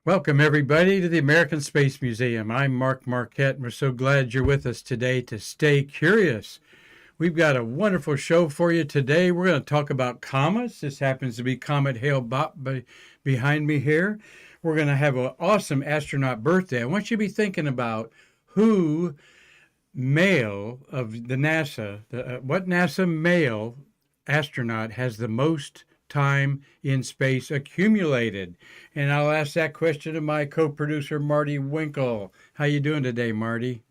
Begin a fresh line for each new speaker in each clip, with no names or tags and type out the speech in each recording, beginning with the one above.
Welcome, everybody, to the American Space Museum. I'm Marquette, and we're so glad you're with us today to stay curious. We've got a wonderful show for you today. We're going to talk about comets. This happens to be Comet Hale-Bopp behind me here. We're going to have an awesome astronaut birthday. I want you to be thinking about who male of the NASA, what NASA male astronaut has the most time in space accumulated. And I'll ask that question to my co-producer, Marty Winkle. How you doing today, Marty?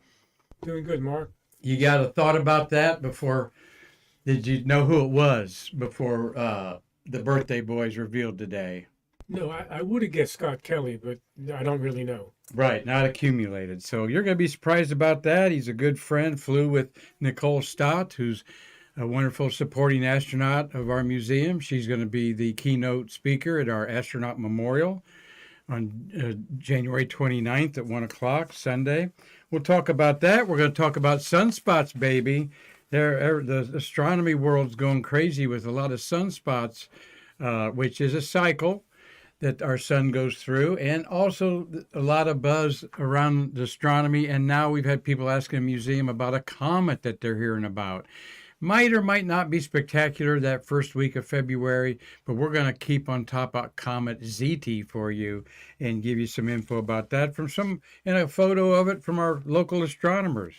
Doing good, Mark.
You got a thought about that before? Did you know who it was before the birthday boys revealed today?
No, I would have guessed Scott Kelly, but I don't really know.
Right, not accumulated. So you're going to be surprised about that. He's a good friend, flew with Nicole Stott, who's a wonderful supporting astronaut of our museum. She's going to be the keynote speaker at our astronaut memorial on January 29th at 1 o'clock Sunday. We'll talk about that. We're going to talk about sunspots, baby. The astronomy world's going crazy with a lot of sunspots, which is a cycle that our sun goes through, and also a lot of buzz around astronomy. And now we've had people asking the museum about a comet that they're hearing about. Might or might not be spectacular that first week of February, but we're going to keep on top of Comet ZT for you and give you some info about that and a photo of it from our local astronomers.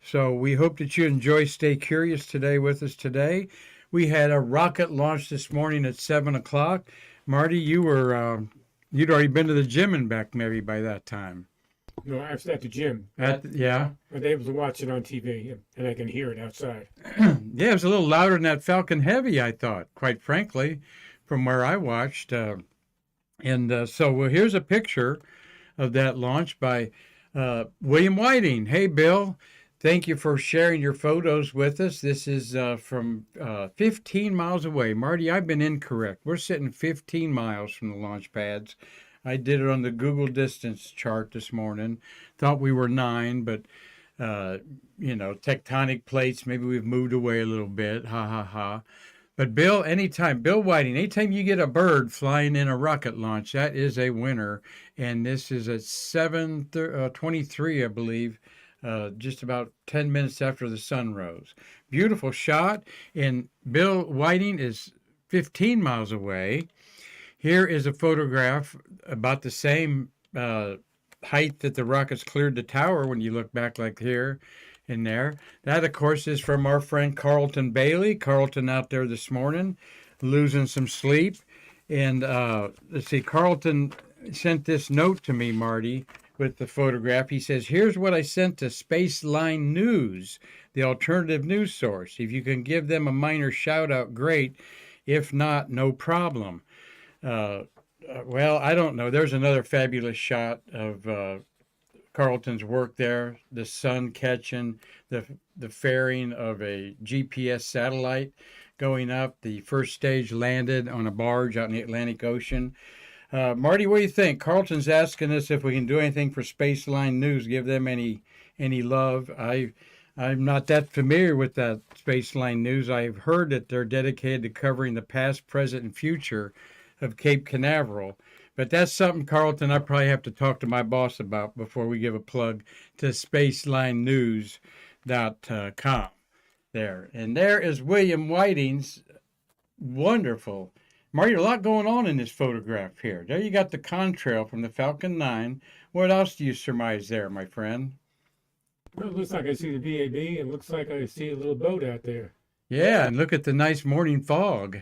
So we hope that you enjoy Stay Curious today with us today. We had a rocket launch this morning at 7 o'clock. Marty, you'd already been to the gym and back maybe by that time.
No, I was at the gym.
Yeah.
I was able to watch it on TV, and I can hear it outside.
Yeah, it was a little louder than that Falcon Heavy, I thought, quite frankly, from where I watched. So here's a picture of that launch by William Whiting. Hey, Bill, thank you for sharing your photos with us. This is from 15 miles away. Marty, I've been incorrect. We're sitting 15 miles from the launch pads. I did it on the Google distance chart this morning. Thought we were 9, but, tectonic plates, maybe we've moved away a little bit. Ha, ha, ha. But Bill Whiting, anytime you get a bird flying in a rocket launch, that is a winner. And this is at 7:23, I believe, just about 10 minutes after the sun rose. Beautiful shot. And Bill Whiting is 15 miles away. Here is a photograph about the same height that the rockets cleared the tower when you look back like here and there. That, of course, is from our friend Carlton Bailey. Carlton out there this morning losing some sleep. And let's see, Carlton sent this note to me, Marty, with the photograph. He says, here's what I sent to Spaceline News, the alternative news source. If you can give them a minor shout out, great. If not, no problem. Well, I don't know. There's another fabulous shot of Carlton's work there. The sun catching the fairing of a GPS satellite going up. The first stage landed on a barge out in the Atlantic Ocean. Marty, what do you think? Carlton's asking us if we can do anything for Spaceline News, give them any love. I'm not that familiar with that Spaceline News. I've heard that they're dedicated to covering the past, present, and future of Cape Canaveral. But that's something, Carlton, I probably have to talk to my boss about before we give a plug to spacelinenews.com there. And there is William Whiting's wonderful. Marty, a lot going on in this photograph here. There you got the contrail from the Falcon 9. What else do you surmise there, my friend?
Well, it looks like I see the VAB, and it looks like I see a little boat out there.
Yeah, and look at the nice morning fog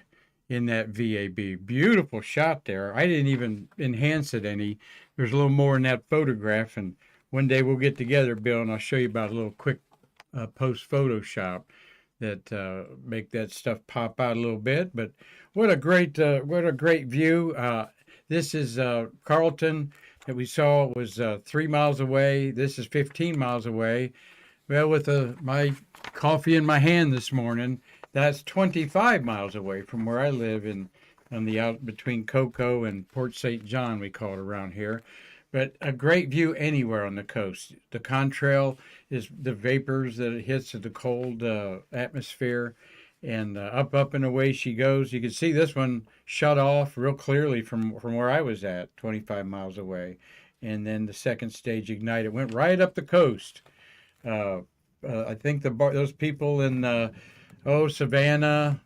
in that VAB. Beautiful shot there. I didn't even enhance it any. There's a little more in that photograph, and one day we'll get together, Bill, and I'll show you about a little quick post Photoshop that make that stuff pop out a little bit. But what a great view. This is Carlton that we saw was 3 miles away. This is 15 miles away. Well, with my coffee in my hand this morning, that's 25 miles away from where I live on the out between Cocoa and Port St. John, we call it around here. But a great view anywhere on the coast. The contrail is the vapors that it hits of the cold atmosphere, and up and away she goes. You can see this one shut off real clearly from where I was at, 25 miles away. And then the second stage ignited, went right up the coast. I think those people in Savannah,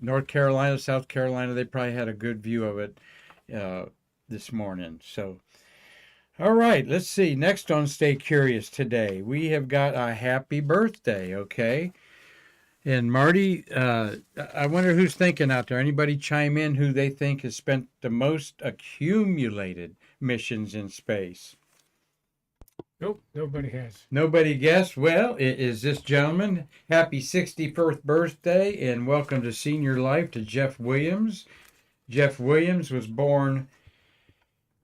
North Carolina, South Carolina, they probably had a good view of it this morning. So, all right, let's see. Next on Stay Curious today, we have got a happy birthday, okay? And Marty, I wonder who's thinking out there. Anybody chime in who they think has spent the most accumulated missions in space?
Nope, nobody has.
Nobody guessed? Well, it is this gentleman. Happy 61st birthday and welcome to senior life to Jeff Williams. Jeff Williams was born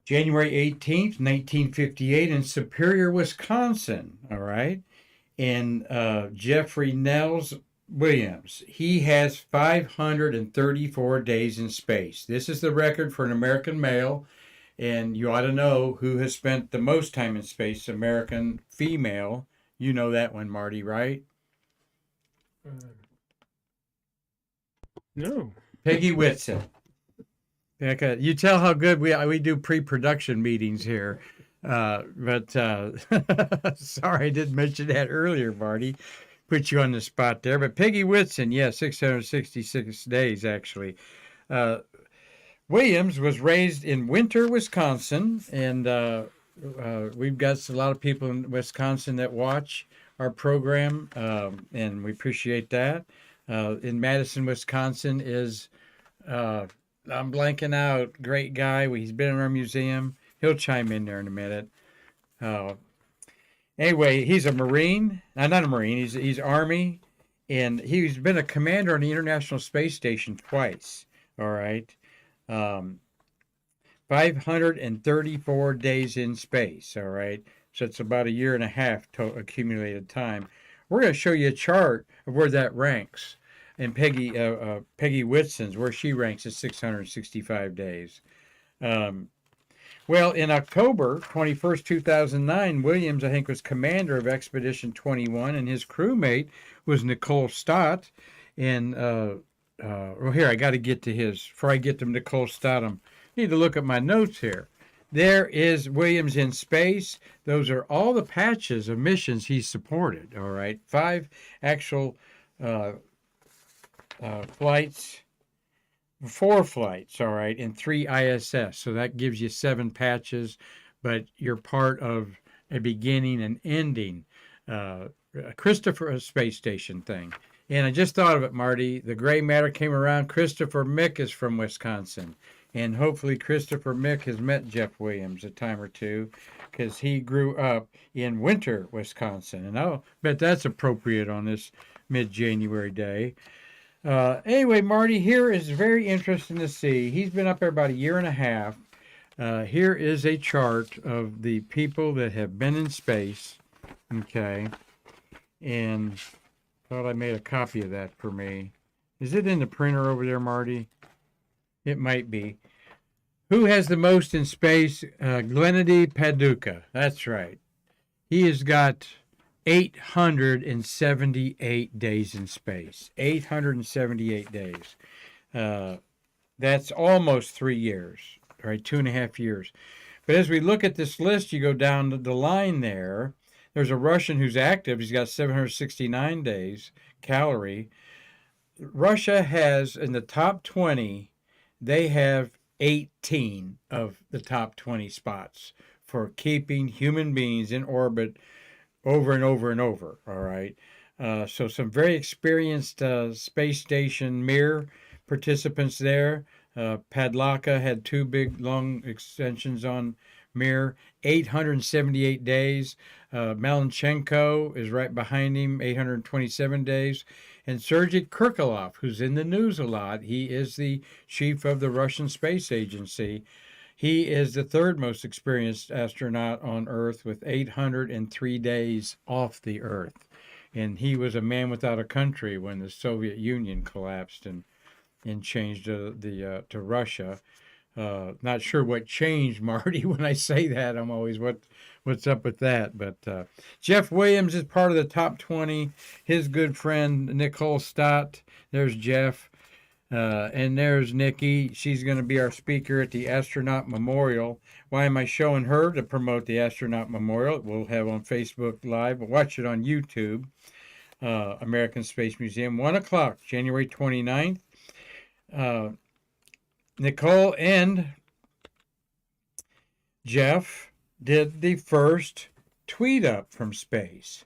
January 18th, 1958 in Superior, Wisconsin. All right. And Jeffrey Nels Williams, he has 534 days in space. This is the record for an American male. And you ought to know who has spent the most time in space, American female. You know that one, Marty, right?
No.
Peggy Whitson. You tell how good we do pre-production meetings here. But sorry, I didn't mention that earlier, Marty. Put you on the spot there. But Peggy Whitson, yeah, 666 days, actually. Williams was raised in Winter, Wisconsin, and we've got a lot of people in Wisconsin that watch our program, and we appreciate that. In Madison, Wisconsin is, I'm blanking out, great guy. He's been in our museum. He'll chime in there in a minute. Anyway, he's a Marine. Not a Marine, he's Army, and he's been a commander on the International Space Station twice, all right? 534 days in space, all right? So it's about a year and a half accumulated time. We're going to show you a chart of where that ranks. And Peggy Whitson's, where she ranks at 665 days. Well, in October 21st, 2009, Williams, I think, was commander of Expedition 21, and his crewmate was Nicole Stott. And well, here, I got to get to his. Before I get to Nicole Stott, I need to look at my notes here. There is Williams in space. Those are all the patches of missions he's supported, all right? 5 actual flights, 4 flights, all right, and 3 ISS. So that gives you 7 patches, but you're part of a beginning and ending Christopher Space Station thing. And I just thought of it, Marty. The gray matter came around. Christopher Mick is from Wisconsin. And hopefully Christopher Mick has met Jeff Williams a time or two because he grew up in Winter, Wisconsin. And I'll bet that's appropriate on this mid-January day. Anyway, Marty, here is very interesting to see. He's been up there about a year and a half. Here is a chart of the people that have been in space. Okay. And thought I made a copy of that for me. Is it in the printer over there, Marty? It might be. Who has the most in space? Glenady Paducah. That's right. He has got 878 days in space. 878 days. That's almost 3 years, right? 2.5 years. But as we look at this list, you go down the line there. There's a Russian who's active. He's got 769 days, calorie. Russia has, in the top 20, they have 18 of the top 20 spots for keeping human beings in orbit over and over and over, all right? So some very experienced space station Mir participants there. Padlaka had 2 big, long extensions on Mir, 878 days. Malenchenko is right behind him, 827 days. And Sergei Kirkorov, who's in the news a lot, he is the chief of the Russian Space Agency. He is the 3rd most experienced astronaut on Earth with 803 days off the Earth. And he was a man without a country when the Soviet Union collapsed and changed to Russia. Not sure what changed, Marty. When I say that, I'm always, what's up with that? But Jeff Williams is part of the top 20. His good friend Nicole Stott There's Jeff. And there's Nikki. She's going to be our speaker at the Astronaut Memorial. Why am I showing her? To promote the Astronaut Memorial. We'll have on Facebook Live. Watch it on YouTube. American Space Museum, 1 o'clock, January 29th. Nicole and Jeff did the first tweet up from space.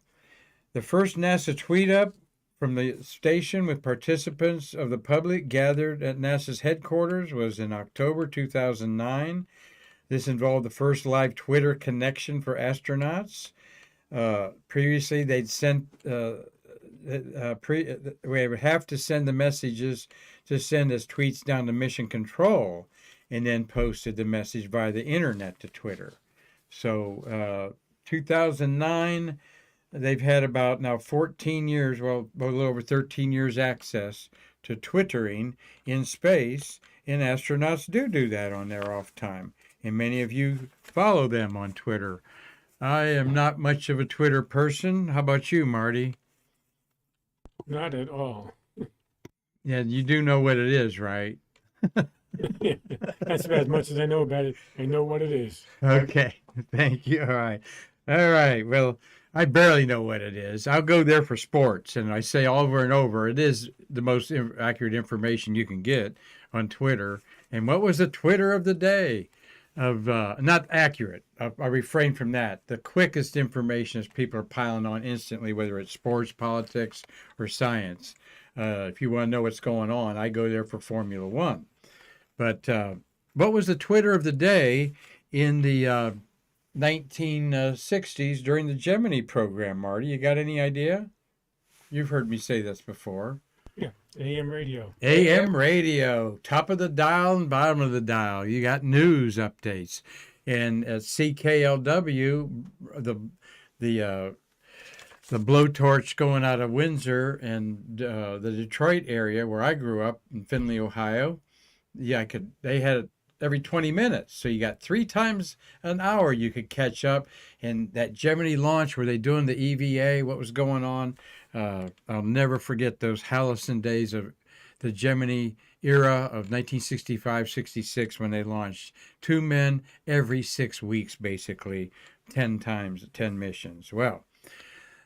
The first NASA tweet up from the station with participants of the public gathered at NASA's headquarters was in October 2009. This involved the first live Twitter connection for astronauts. Previously, they'd sent we would have to send the messages to send as tweets down to Mission Control, and then posted the message via the internet to Twitter. So 2009. They've had about now 14 years, well, a little over 13 years access to Twittering in space, and astronauts do that on their off time. And many of you follow them on Twitter. I am not much of a Twitter person. How about you, Marty?
Not at all.
Yeah, you do know what it is, right?
That's about as much as I know about it. I know what it is.
Okay, thank you. All right. Well, I barely know what it is. I'll go there for sports, and I say over and over, it is the most accurate information you can get on Twitter. And what was the Twitter of the day? Not accurate. I refrain from that. The quickest information is people are piling on instantly, whether it's sports, politics, or science. If you want to know what's going on, I go there for Formula One. But what was the Twitter of the day in the 1960s during the Gemini program, Marty? You got any idea? You've heard me say this before.
Yeah, AM radio.
AM radio, top of the dial and bottom of the dial. You got news updates. And at CKLW, the blowtorch going out of Windsor and the Detroit area where I grew up in Findlay, Ohio. Yeah, they had it every 20 minutes. So you got 3 times an hour you could catch up. And that Gemini launch, were they doing the EVA, what was going on? I'll never forget those halcyon days of the Gemini era of 1965-66 when they launched 2 men every 6 weeks, basically, 10 times, 10 missions. Well,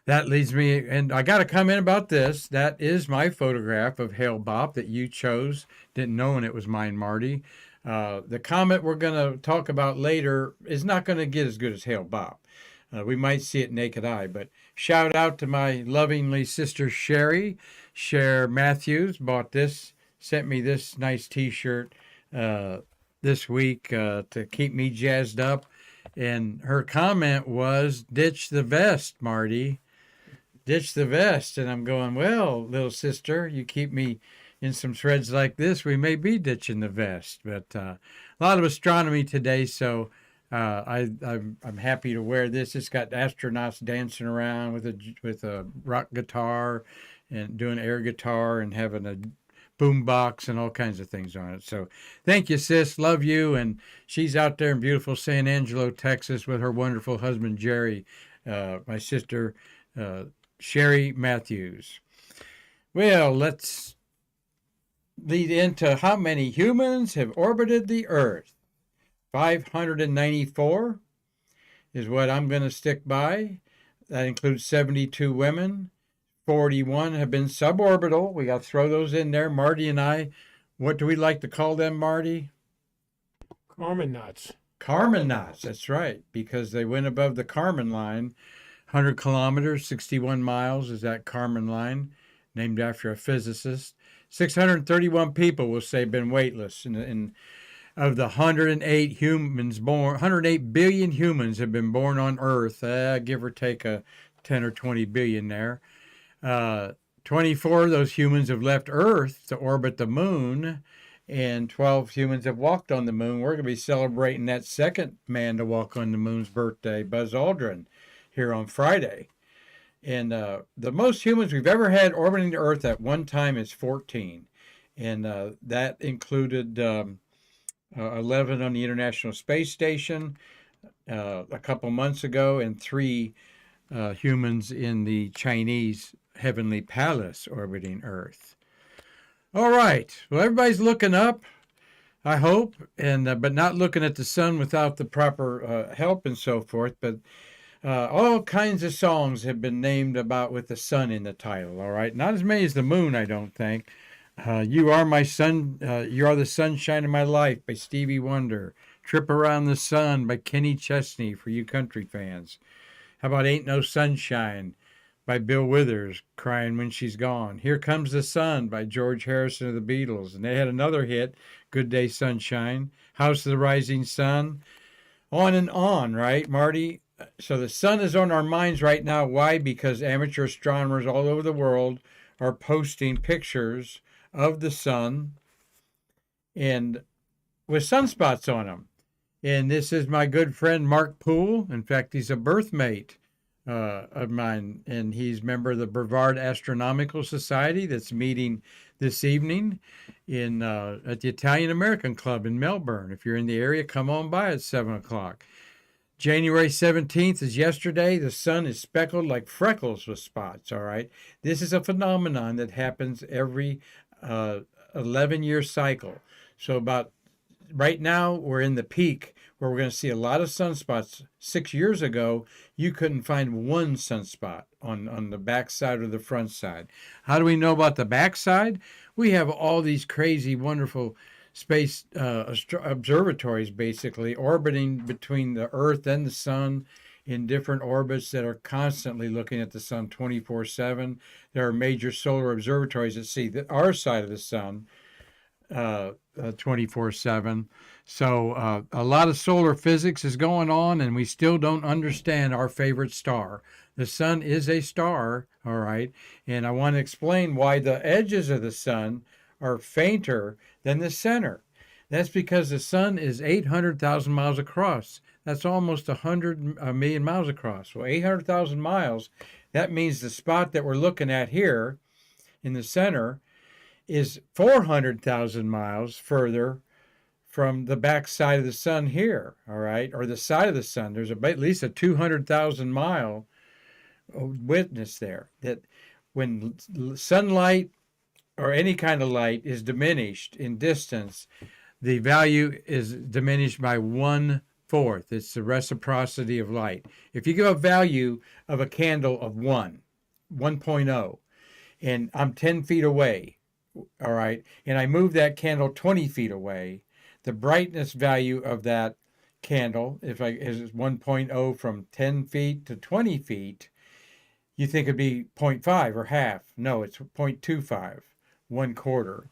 that leads me, and I got to comment about this. That is my photograph of Hale Bopp that you chose. Didn't know when it was mine, Marty. The comet we're going to talk about later is not going to get as good as Hale Bopp. We might see it naked eye, but shout out to my lovingly sister Sherry. Cher Matthews sent me this nice T-shirt this week to keep me jazzed up. And her comment was, ditch the vest, Marty. Ditch the vest. And I'm going, well, little sister, you keep me in some threads like this, we may be ditching the vest. But a lot of astronomy today, so I'm happy to wear this. It's got astronauts dancing around with a rock guitar and doing air guitar and having a boom box and all kinds of things on it. So thank you, sis. Love you. And she's out there in beautiful San Angelo, Texas with her wonderful husband, Jerry, my sister, Sherry Matthews. Well, let's lead into how many humans have orbited the Earth. 594 is what I'm going to stick by. That includes 72 women. 41 have been suborbital. We got to throw those in there. Marty and I, what do we like to call them, Marty?
Kármán knots.
Kármán knots, that's right, because they went above the Kármán line. 100 kilometers, 61 miles is that Kármán line, named after a physicist. 631 people will say been weightless. And of the 108 humans born, 108 billion humans have been born on Earth, give or take a 10 or 20 billion there. 24 of those humans have left Earth to orbit the moon, and 12 humans have walked on the moon. We're going to be celebrating that second man to walk on the moon's birthday, Buzz Aldrin, here on Friday. And the most humans we've ever had orbiting the Earth at one time is 14. And that included 11 on the International Space Station a couple months ago, and 3 humans in the Chinese Heavenly Palace orbiting Earth. All right. Well, everybody's looking up, I hope, and but not looking at the sun without the proper help and so forth. But all kinds of songs have been named about with the sun in the title. All right, not as many as the moon, I don't think. You are my sun. You are the sunshine of my life by Stevie Wonder. Trip Around the Sun by Kenny Chesney for you country fans. How about Ain't No Sunshine by Bill Withers, Crying When She's Gone. Here Comes the Sun by George Harrison of the Beatles. And they had another hit, Good Day Sunshine, House of the Rising Sun, on and on, right, Marty? So the sun is on our minds right now. Why? Because amateur astronomers all over the world are posting pictures of the sun and with sunspots on them. And this is my good friend Mark Poole. In fact, he's a birth mate of mine, and he's a member of the Brevard Astronomical Society that's meeting this evening in at the Italian American Club in Melbourne. If you're in the area, come on by at 7 o'clock. January 17th is yesterday. The sun is speckled like freckles with spots, all right? This is a phenomenon that happens every 11-year cycle. So about right now, we're in the peak where we're going to see a lot of sunspots. 6 years ago, you couldn't find one sunspot on the back side or the front side. How do we know about the back side? We have all these crazy, wonderful space observatories, basically, orbiting between the Earth and the sun in different orbits that are constantly looking at the sun 24/7. There are major solar observatories that see our side of the sun 24/7. So a lot of solar physics is going on, and we still don't understand our favorite star. The sun is a star, all right, and I want to explain why the edges of the sun are fainter than the center. That's because the sun is 800,000 miles across. That's almost 100 million miles across. Well, 800,000 miles, that means the spot that we're looking at here in the center is 400,000 miles further from the back side of the sun here, all right, or the side of the sun. There's at least a 200,000 mile witness there that when sunlight or any kind of light is diminished in distance, the value is diminished by 1/4. It's the reciprocity of light. If you give a value of a candle of 1.0, and I'm 10 feet away, all right, and I move that candle 20 feet away, the brightness value of that candle, is 1.0 from 10 feet to 20 feet, you think it'd be 0.5 or half. No, it's 0.25, 1/4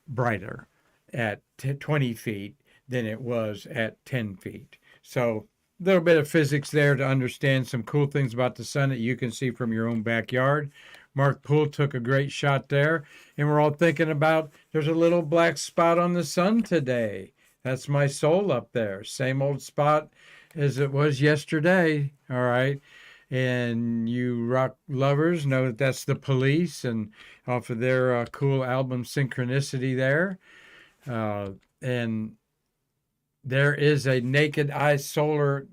brighter at 20 feet than it was at 10 feet. So a little bit of physics there to understand some cool things about the sun that you can see from your own backyard. Mark Poole took a great shot there, and we're all thinking about there's a little black spot on the sun today. That's my soul up there. Same old spot as it was yesterday, all right? And you rock lovers know that that's the Police, and off of their cool album Synchronicity there. And there is a naked eye solar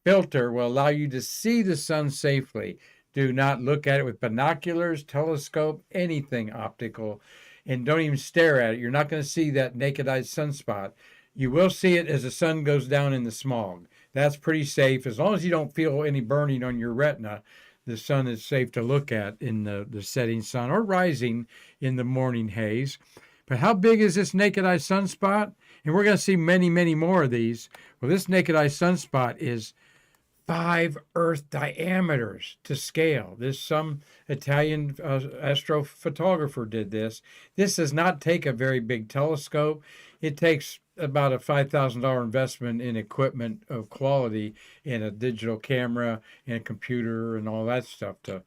filter will allow you to see the sun safely. Do not look at it with binoculars, telescope, anything optical, and don't even stare at it. You're not going to see that naked eye sunspot. You will see it as the sun goes down in the smog. That's pretty safe. As long as you don't feel any burning on your retina, the sun is safe to look at in the setting sun or rising in the morning haze. But how big is this naked eye sunspot? And we're going to see many, many more of these. Well, this naked eye sunspot is 5 Earth diameters to scale. Some Italian astrophotographer did this. This does not take a very big telescope. It takes about a $5,000 investment in equipment of quality and a digital camera and a computer and all that stuff to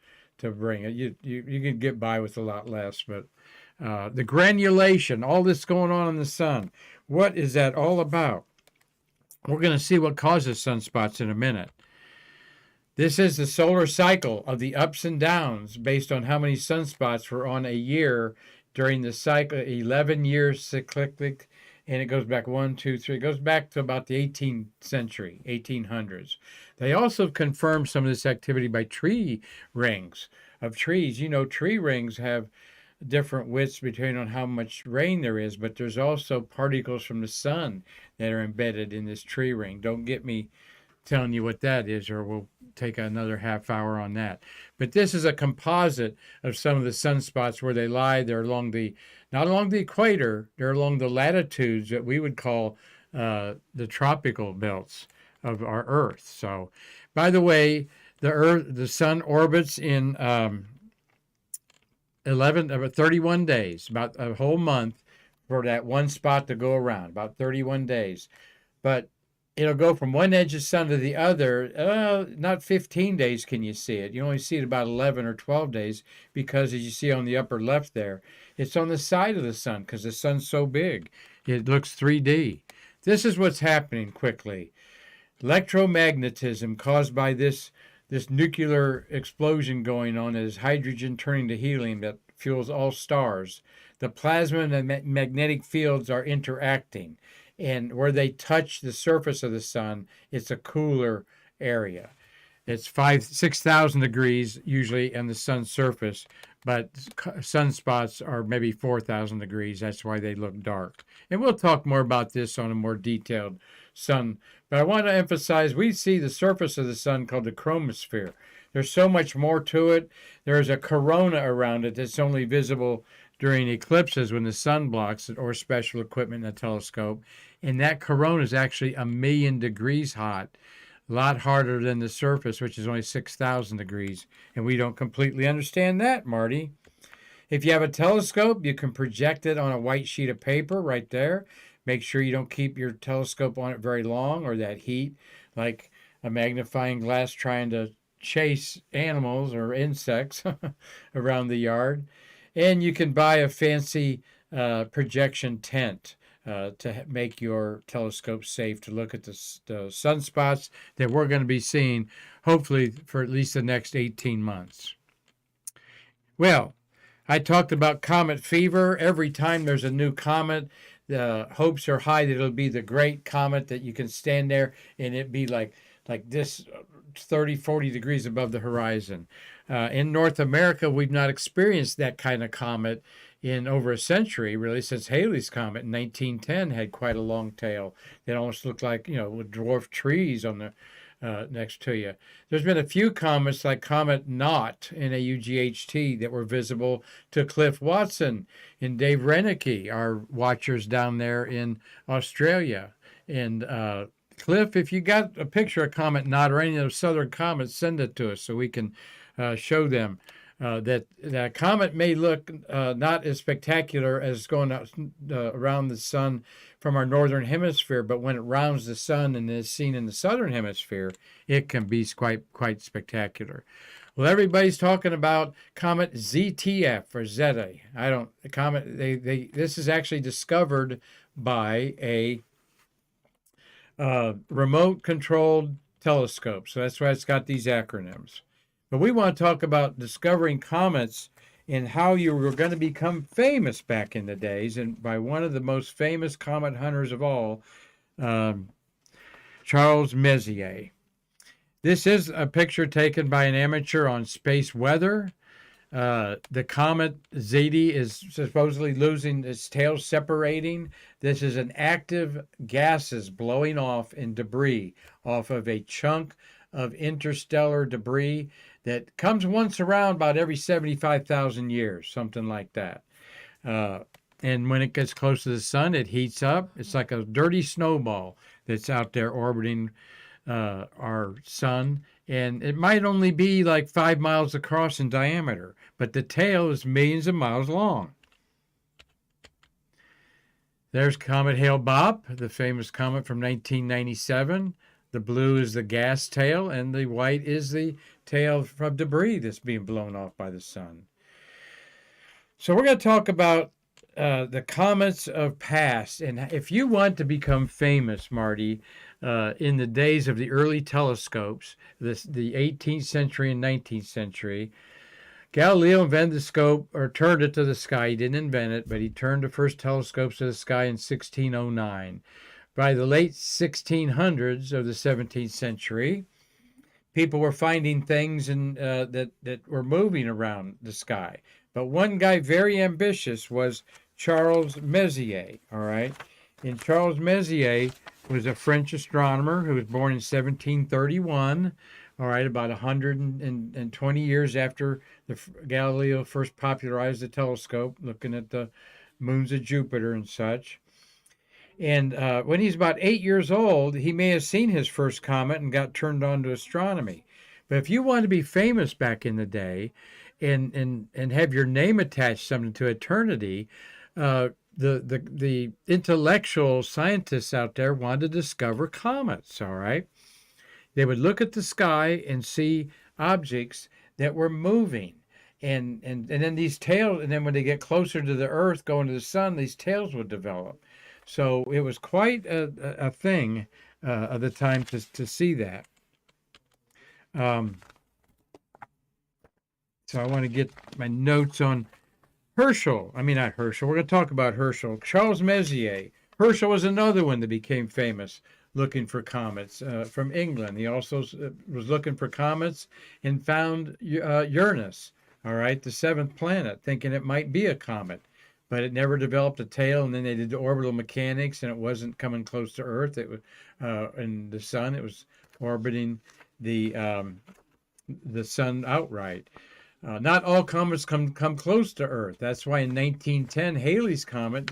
bring it. You can get by with a lot less, but the granulation, all this going on in the sun, what is that all about? We're going to see what causes sunspots in a minute. This is the solar cycle of the ups and downs based on how many sunspots were on a year during the cycle, 11 years cyclic, and it goes back 1, 2, 3. It goes back to about the 18th century, 1800s. They also confirmed some of this activity by tree rings of trees. You know, tree rings have different widths depending on how much rain there is, but there's also particles from the sun that are embedded in this tree ring. Don't get me telling you what that is, or we'll take another half hour on that. But this is a composite of some of the sunspots where they lie. They're along not along the equator, they're along the latitudes that we would call the tropical belts of our Earth. So, by the way, the sun orbits in 31 days, about a whole month for that one spot to go around, about 31 days. But it'll go from one edge of the sun to the other. Not 15 days can you see it. You only see it about 11 or 12 days because, as you see on the upper left there, it's on the side of the sun because the sun's so big. It looks 3D. This is what's happening quickly. Electromagnetism caused by this nuclear explosion going on is hydrogen turning to helium that fuels all stars. The plasma and the magnetic fields are interacting. And where they touch the surface of the sun, it's a cooler area. It's 6,000 degrees usually on the sun's surface, but sunspots are maybe 4,000 degrees. That's why they look dark. And we'll talk more about this on a more detailed sun. But I want to emphasize, we see the surface of the sun called the chromosphere. There's so much more to it. There's a corona around it that's only visible during eclipses when the sun blocks it, or special equipment in a telescope. And that corona is actually 1,000,000 degrees hot, a lot harder than the surface, which is only 6,000 degrees. And we don't completely understand that, Marty. If you have a telescope, you can project it on a white sheet of paper right there. Make sure you don't keep your telescope on it very long, or that heat, like a magnifying glass trying to chase animals or insects around the yard. And you can buy a fancy projection tent to make your telescope safe to look at the sunspots that we're going to be seeing, hopefully, for at least the next 18 months. Well, I talked about comet fever. Every time there's a new comet, the hopes are high that it'll be the great comet that you can stand there and it be like this 30, 40 degrees above the horizon. In North America, we've not experienced that kind of comet in over a century, really, since Halley's Comet in 1910 had quite a long tail that almost looked like, with dwarf trees on the next to you. There's been a few comets like Comet Naught, Naught, that were visible to Cliff Watson and Dave Renicky, our watchers down there in Australia. And Cliff, if you got a picture of Comet Naught or any of those southern comets, send it to us so we can show them that comet may look not as spectacular as going around the sun from our northern hemisphere, but when it rounds the sun and is seen in the southern hemisphere, it can be quite spectacular. Well, everybody's talking about Comet ZTF or Zeta. This is actually discovered by a remote controlled telescope. So that's why it's got these acronyms. But we want to talk about discovering comets and how you were going to become famous back in the days, and by one of the most famous comet hunters of all, Charles Messier. This is a picture taken by an amateur on space weather. The comet Zeta is supposedly losing its tail, separating. This is an active gases blowing off in debris off of a chunk of interstellar debris that comes once around about every 75,000 years, something like that. And when it gets close to the sun, it heats up. It's like a dirty snowball that's out there orbiting our sun. And it might only be like 5 miles across in diameter, but the tail is millions of miles long. There's Comet Hale-Bopp, the famous comet from 1997. The blue is the gas tail, and the white is the tail from debris that's being blown off by the sun. So we're going to talk about the comets of past. And if you want to become famous, Marty, in the days of the early telescopes, the 18th century and 19th century, Galileo invented the scope, or turned it to the sky. He didn't invent it, but he turned the first telescopes to the sky in 1609. By the late 1600s of the 17th century, people were finding things that were moving around the sky. But one guy very ambitious was Charles Messier, all right? And Charles Messier was a French astronomer who was born in 1731, all right, about 120 years after Galileo first popularized the telescope, looking at the moons of Jupiter and such. And when he's about 8 years old, he may have seen his first comet and got turned on to astronomy. But if you want to be famous back in the day and have your name attached something to eternity, the intellectual scientists out there wanted to discover comets, all right? They would look at the sky and see objects that were moving. And then these tails, and then when they get closer to the Earth, going to the sun, these tails would develop. So it was quite a thing of the time to see that. So I want to get my notes on Herschel. I mean, not Herschel. We're going to talk about Herschel. Charles Messier. Herschel was another one that became famous looking for comets from England. He also was looking for comets and found Uranus, all right, the seventh planet, thinking it might be a comet. But it never developed a tail, and then they did the orbital mechanics, and it wasn't coming close to Earth. It was and the sun. It was orbiting the sun outright. Not all comets come close to Earth. That's why in 1910, Halley's comet,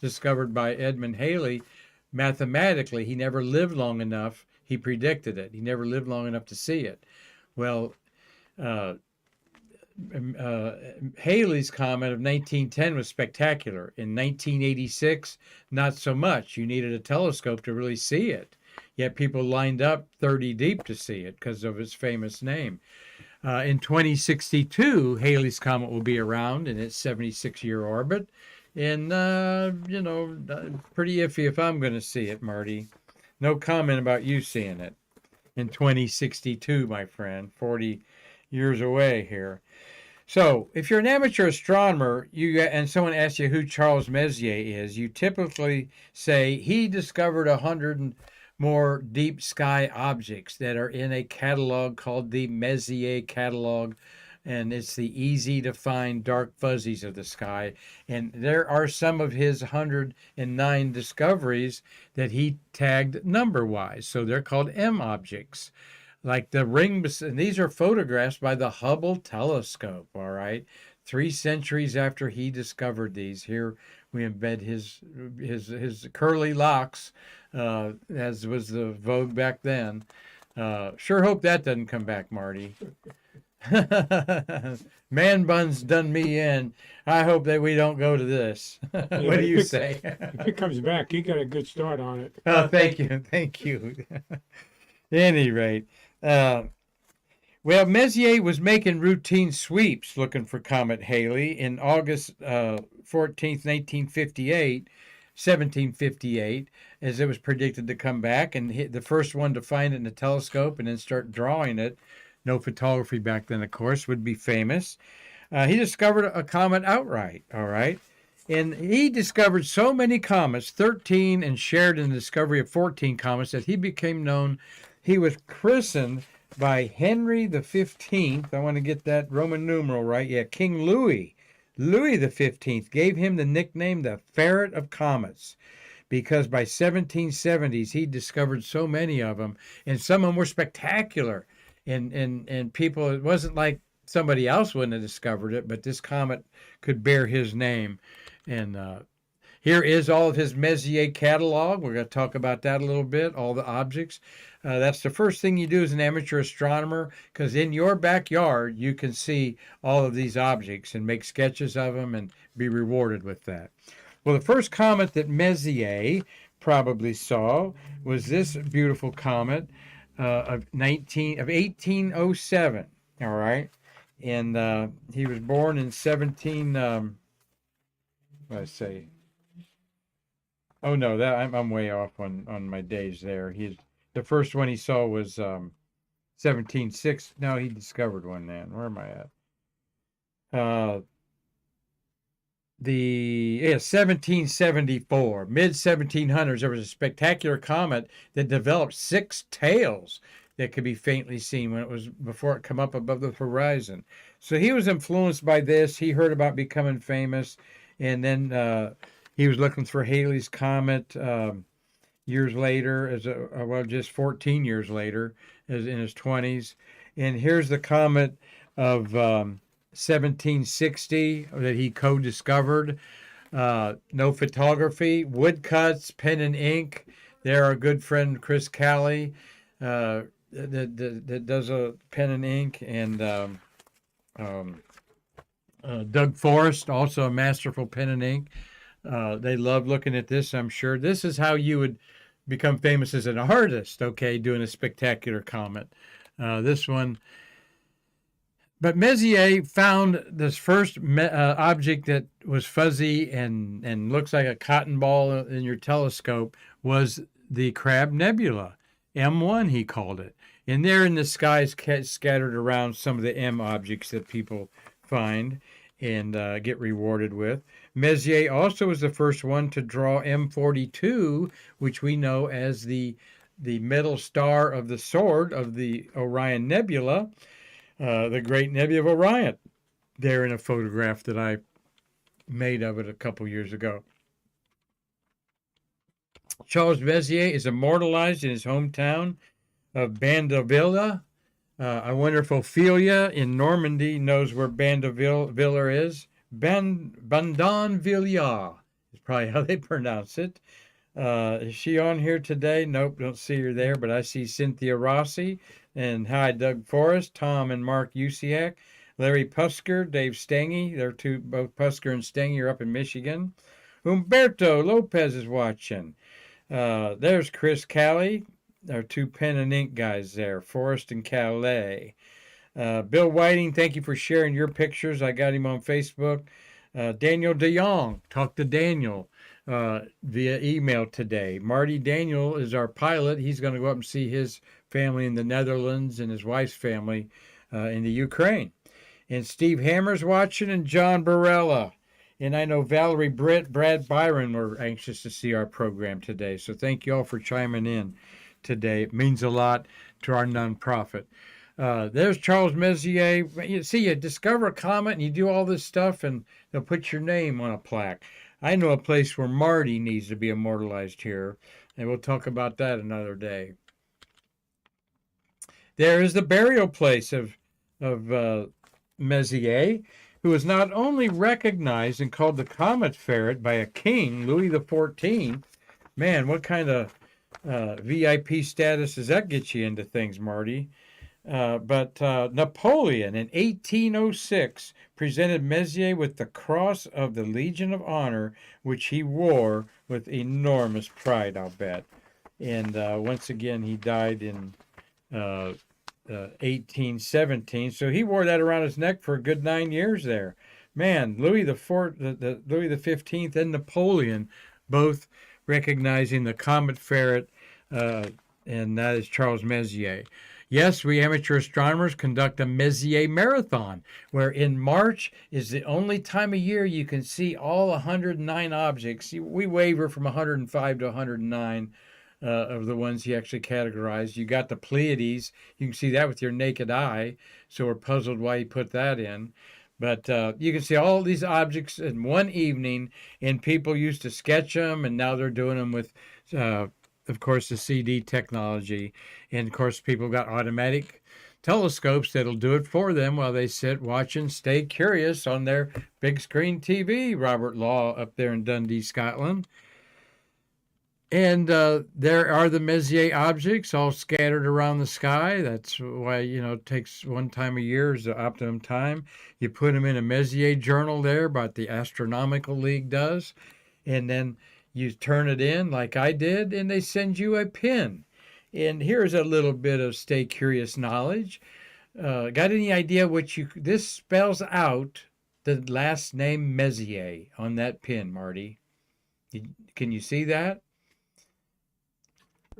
discovered by Edmund Halley, mathematically, he never lived long enough. He predicted it. He never lived long enough to see it. Well, Halley's comet of 1910 was spectacular. In 1986, not so much. You needed a telescope to really see it. Yet people lined up 30 deep to see it because of its famous name. In 2062, Halley's comet will be around in its 76-year orbit. And, pretty iffy if I'm going to see it, Marty. No comment about you seeing it in 2062, my friend. 40 years away here. So, if you're an amateur astronomer and someone asks you who Charles Messier is, you typically say he discovered 100 more deep sky objects that are in a catalog called the Messier catalog, and it's the easy to find dark fuzzies of the sky. And there are some of his 109 discoveries that he tagged number-wise, so they're called M objects. Like the ring, and these are photographs by the Hubble telescope, all right? 3 centuries after he discovered these. Here we embed his curly locks, as was the vogue back then. Sure hope that doesn't come back, Marty. Man buns done me in. I hope that we don't go to this. What do you say?
If it comes back, you got a good start on it.
Oh, thank you. Thank you. At any rate, well, Messier was making routine sweeps looking for Comet Halley in August 14th, 1758, as it was predicted to come back, and the first one to find it in the telescope and then start drawing it. No photography back then, of course, would be famous. He discovered a comet outright, all right? And he discovered so many comets, 13, and shared in the discovery of 14 comets, that he became known. He was christened by Henry the 15th. I want to get that Roman numeral right. Yeah, King Louis. Louis the 15th gave him the nickname the Ferret of Comets, because by 1770s he discovered so many of them, and some of them were spectacular. And people, it wasn't like somebody else wouldn't have discovered it, but this comet could bear his name. And here is all of his Messier catalog. We're going to talk about that a little bit, all the objects. That's the first thing you do as an amateur astronomer, because in your backyard, you can see all of these objects and make sketches of them and be rewarded with that. Well, the first comet that Messier probably saw was this beautiful comet of 1807, all right? And he was born in 17, let's say, oh no, that I'm way off on my days there. The first one he saw was 1706. No, he discovered one then. Where am I at? 1774, mid 1700s, there was a spectacular comet that developed 6 tails. that could be faintly seen when it was before it come up above the horizon. So he was influenced by this. He heard about becoming famous, and then he was looking for Halley's Comet years later, just 14 years later, as in his 20s. And here's the comet of 1760 that he co-discovered. No photography, woodcuts, pen and ink. There, our good friend Chris Calley that does a pen and ink, and Doug Forrest, also a masterful pen and ink. They love looking at this, I'm sure. This is how you would become famous as an artist, okay, doing a spectacular comet. This one. But Messier found this first object that was fuzzy and looks like a cotton ball in your telescope was the Crab Nebula. M1, he called it. And there in the sky is scattered around some of the M objects that people find and get rewarded with. Messier also was the first one to draw M42, which we know as the middle star of the sword of the Orion Nebula, the Great Nebula of Orion, there in a photograph that I made of it a couple years ago. Charles Messier is immortalized in his hometown of Bandeville. I wonder if Ophelia in Normandy knows where Bandeville is. Bandonvillard is probably how they pronounce it. Is she on here today? Nope, don't see her there, but I see Cynthia Rossi and hi, Doug Forrest, Tom and Mark Usiak, Larry Pusker, Dave Stange. They're both Pusker and Stange are up in Michigan. Humberto Lopez is watching. There's Chris Calley. Our two pen and ink guys there, Forrest and Calais. Bill Whiting, thank you for sharing your pictures. I got him on Facebook. Daniel DeYoung, talked to Daniel via email today. Marty Daniel is our pilot. He's going to go up and see his family in the Netherlands and his wife's family in the Ukraine. And Steve Hammer's watching, and John Barella. And I know Valerie Britt, Brad Byron were anxious to see our program today. So thank you all for chiming in today. It means a lot to our nonprofit. There's Charles Messier. You see, you discover a comet and you do all this stuff and they'll put your name on a plaque. I know a place where Marty needs to be immortalized here, and we'll talk about that another day. There is the burial place of Messier, who was not only recognized and called the Comet Ferret by a king, Louis XIV. Man, what kind of VIP status does that get you into things, Marty? But Napoleon in 1806 presented Messier with the Cross of the Legion of Honor, which he wore with enormous pride, I'll bet. And once again, he died in 1817. So he wore that around his neck for a good 9 years there. Man, Louis XV and Napoleon both recognizing the Comet Ferret, and that is Charles Messier. Yes, we amateur astronomers conduct a Messier Marathon, where in March is the only time of year you can see all 109 objects. We waver from 105 to 109 of the ones he actually categorized. You got the Pleiades. You can see that with your naked eye, so we're puzzled why he put that in. But you can see all these objects in one evening, and people used to sketch them, and now they're doing them with of course, the CD technology. And, of course, people got automatic telescopes that'll do it for them while they sit, watch, and stay curious on their big screen TV, Robert Law up there in Dundee, Scotland. And there are the Messier objects all scattered around the sky. That's why, it takes one time a year is the optimum time. You put them in a Messier journal there, but the Astronomical League does. And then you turn it in like I did, and they send you a pin. And here's a little bit of Stay Curious knowledge. Got any idea what this spells out the last name Messier on that pin, Marty? Can you see that?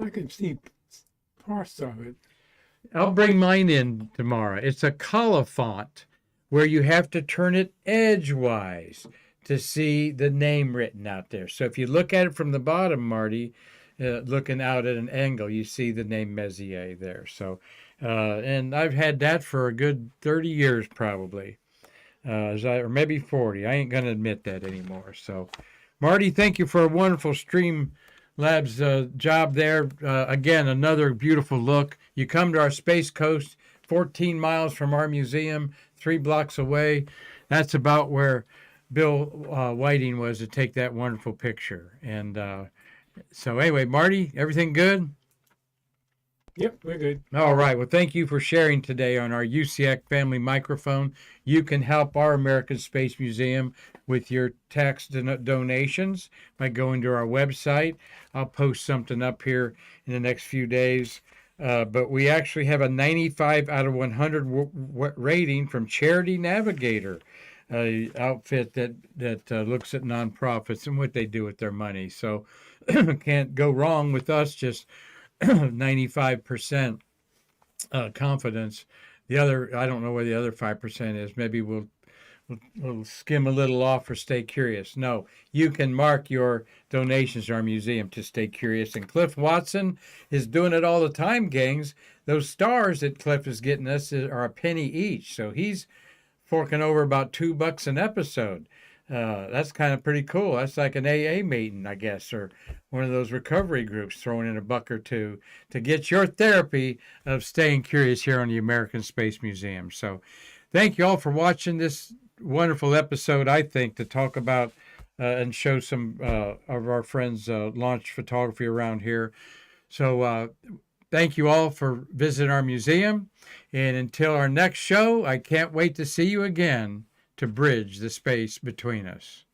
I can see parts of it.
I'll bring mine in tomorrow. It's a colophont where you have to turn it edgewise to see the name written out there. So if you look at it from the bottom, Marty, looking out at an angle, you see the name Messier there. So, and I've had that for a good 30 years probably, or maybe 40. I ain't going to admit that anymore. So, Marty, thank you for a wonderful Stream Labs job there. Again, another beautiful look. You come to our Space Coast, 14 miles from our museum, 3 blocks away. That's about where Bill Whiting was to take that wonderful picture. And so anyway, Marty, everything good?
Yep, we're good.
All right. Well, thank you for sharing today on our UCAC family microphone. You can help our American Space Museum with your tax donations by going to our website. I'll post something up here in the next few days. But we actually have a 95 out of 100 rating from Charity Navigator, outfit that looks at nonprofits and what they do with their money. So can't go wrong with us. Just 95% confidence. The other, I don't know where the other 5% is. Maybe we'll skim a little off for Stay Curious. No, you can mark your donations to our museum to Stay Curious. And Cliff Watson is doing it all the time, gangs. Those stars that Cliff is getting us are a penny each. So he's forking over about $2 an episode. That's kind of pretty cool. That's like an AA meeting, I guess, or one of those recovery groups throwing in $1 or $2 to get your therapy of staying curious here on the American Space Museum. So thank you all for watching this wonderful episode, I think, to talk about and show some of our friends' launch photography around here. So thank you all for visiting our museum. And until our next show, I can't wait to see you again to bridge the space between us.